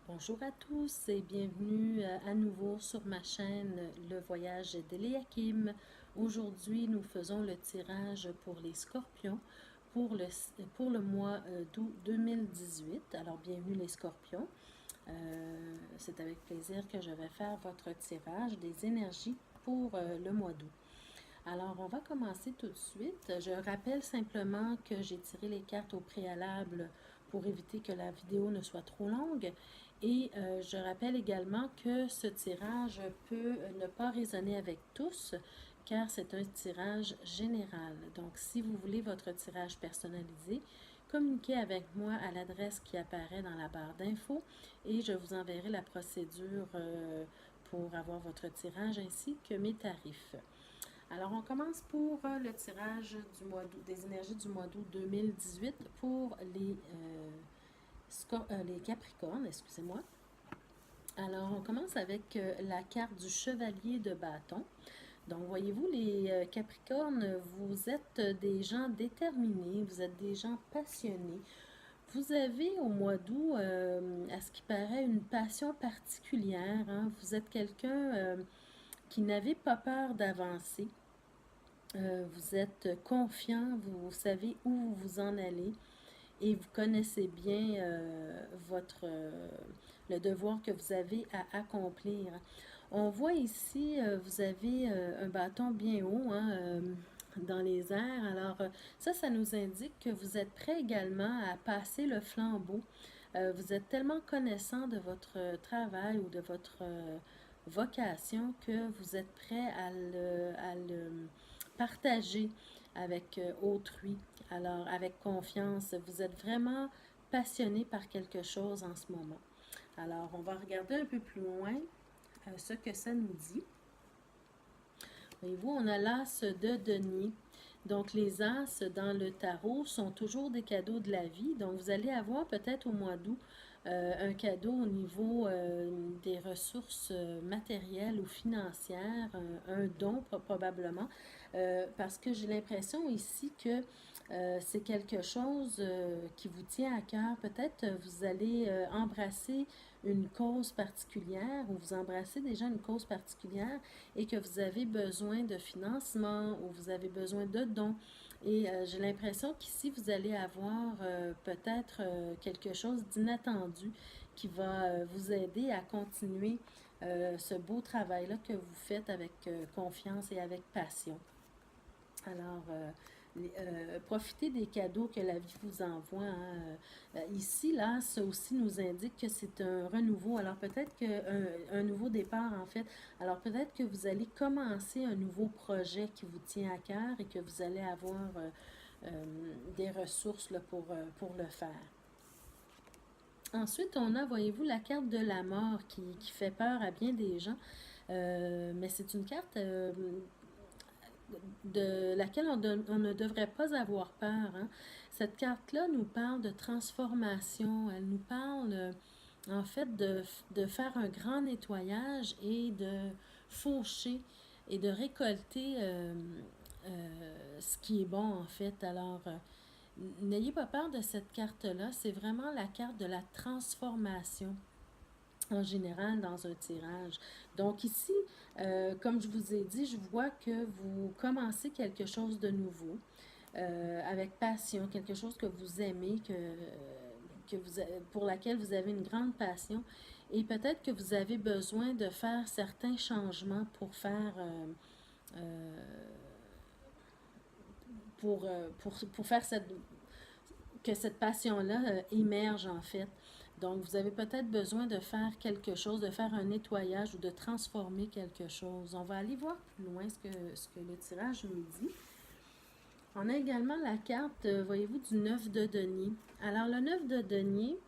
Bonjour à tous et bienvenue à nouveau sur ma chaîne Le Voyage d'Eliakim. Aujourd'hui, nous faisons le tirage pour les scorpions pour le mois d'août 2018. Alors, bienvenue les scorpions. C'est avec plaisir que je vais faire votre tirage des énergies pour le mois d'août. Alors, on va commencer tout de suite. Je rappelle simplement que j'ai tiré les cartes au préalable pour éviter que la vidéo ne soit trop longue. Et je rappelle également que ce tirage peut ne pas résonner avec tous, car c'est un tirage général. Donc, si vous voulez votre tirage personnalisé, communiquez avec moi à l'adresse qui apparaît dans la barre d'infos et je vous enverrai la procédure pour avoir votre tirage ainsi que mes tarifs. Alors, on commence pour le tirage du mois d'août, des énergies du mois d'août 2018 pour les Capricornes, excusez-moi. Alors, on commence avec la carte du chevalier de bâton. Donc, voyez-vous, les Capricornes, vous êtes des gens déterminés, vous êtes des gens passionnés. Vous avez au mois d'août, à ce qui paraît, une passion particulière, hein. Vous êtes quelqu'un qui n'avez pas peur d'avancer. Vous êtes confiant, vous savez où vous vous en allez et vous connaissez bien le devoir que vous avez à accomplir. On voit ici, vous avez un bâton bien haut, hein, dans les airs. Alors, ça nous indique que vous êtes prêt également à passer le flambeau. Vous êtes tellement connaissant de votre travail ou de votre vocation que vous êtes prêt à le partager avec autrui. Alors, avec confiance, vous êtes vraiment passionné par quelque chose en ce moment. Alors, on va regarder un peu plus loin ce que ça nous dit. Voyez-vous, on a l'as de denier. Donc, les as dans le tarot sont toujours des cadeaux de la vie. Donc, vous allez avoir peut-être au mois d'août un cadeau au niveau des ressources matérielles ou financières, un don probablement, parce que j'ai l'impression ici que c'est quelque chose qui vous tient à cœur. Peut-être vous allez embrasser une cause particulière ou vous embrassez déjà une cause particulière et que vous avez besoin de financement ou vous avez besoin de dons. Et j'ai l'impression qu'ici, vous allez avoir peut-être quelque chose d'inattendu qui va vous aider à continuer ce beau travail-là que vous faites avec confiance et avec passion. Alors, profitez des cadeaux que la vie vous envoie, hein. Ici, là, ça aussi nous indique que c'est un renouveau. Alors, peut-être un nouveau départ, en fait. Alors, peut-être que vous allez commencer un nouveau projet qui vous tient à cœur et que vous allez avoir des ressources là, pour le faire. Ensuite, on a, voyez-vous, la carte de la mort qui fait peur à bien des gens. Mais c'est une carte de laquelle on ne devrait pas avoir peur, hein. Cette carte-là nous parle de transformation. Elle nous parle, en fait, de faire un grand nettoyage et de faucher et de récolter ce qui est bon, en fait. Alors, n'ayez pas peur de cette carte-là. C'est vraiment la carte de la transformation en général dans un tirage. Donc ici, comme je vous ai dit, je vois que vous commencez quelque chose de nouveau, avec passion, quelque chose que vous aimez, pour laquelle vous avez une grande passion. Et peut-être que vous avez besoin de faire certains changements pour faire... pour faire que cette passion-là émerge en fait. Donc, vous avez peut-être besoin de faire quelque chose, de faire un nettoyage ou de transformer quelque chose. On va aller voir plus loin ce que le tirage nous dit. On a également la carte, voyez-vous, du 9 de denier. Alors, le 9 de denier,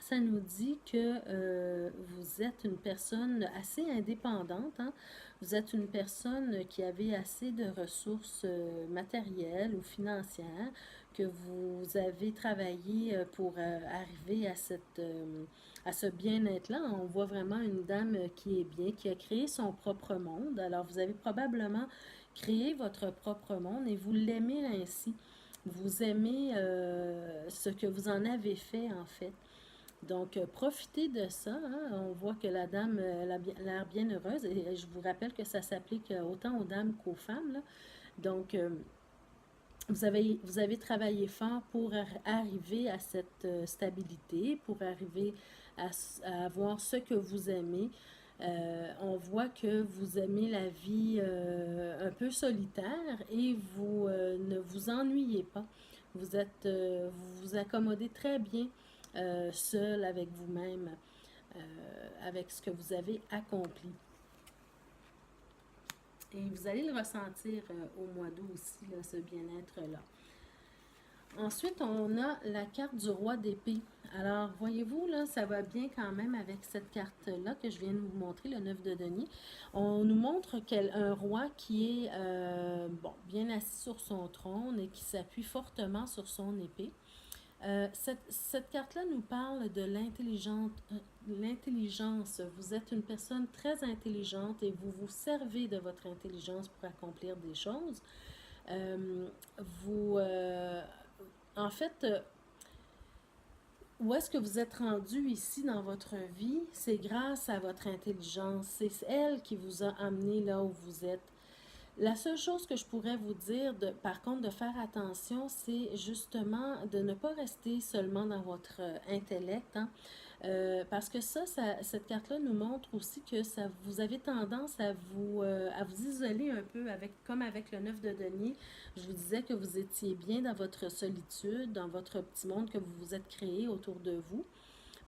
ça nous dit que vous êtes une personne assez indépendante, hein? Vous êtes une personne qui avait assez de ressources matérielles ou financières, que vous avez travaillé pour arriver à ce bien-être-là. On voit vraiment une dame qui est bien, qui a créé son propre monde. Alors, vous avez probablement créé votre propre monde et vous l'aimez ainsi. Vous aimez ce que vous en avez fait, en fait. Donc, profitez de ça, hein. On voit que la dame elle a l'air bien heureuse et je vous rappelle que ça s'applique autant aux dames qu'aux femmes, là. Donc, vous avez travaillé fort pour arriver à cette stabilité, pour arriver à avoir ce que vous aimez. On voit que vous aimez la vie un peu solitaire et vous ne vous ennuyez pas. Vous vous accommodez très bien seul avec vous-même, avec ce que vous avez accompli. Et vous allez le ressentir au mois d'août aussi, là, ce bien-être-là. Ensuite, on a la carte du roi d'épée. Alors, voyez-vous, là, ça va bien quand même avec cette carte-là que je viens de vous montrer, le 9 de denier. On nous montre un roi qui est bon, bien assis sur son trône et qui s'appuie fortement sur son épée. Cette carte-là nous parle de l'intelligence. Vous êtes une personne très intelligente et vous vous servez de votre intelligence pour accomplir des choses. Euh, vous, en fait, où est-ce que vous êtes rendu ici dans votre vie? C'est grâce à votre intelligence. C'est elle qui vous a amené là où vous êtes. La seule chose que je pourrais vous dire, par contre, de faire attention, c'est justement de ne pas rester seulement dans votre intellect, hein. Parce que cette carte-là nous montre aussi que vous avez tendance à vous isoler un peu, comme avec le 9 de denier. Je vous disais que vous étiez bien dans votre solitude, dans votre petit monde que vous vous êtes créé autour de vous.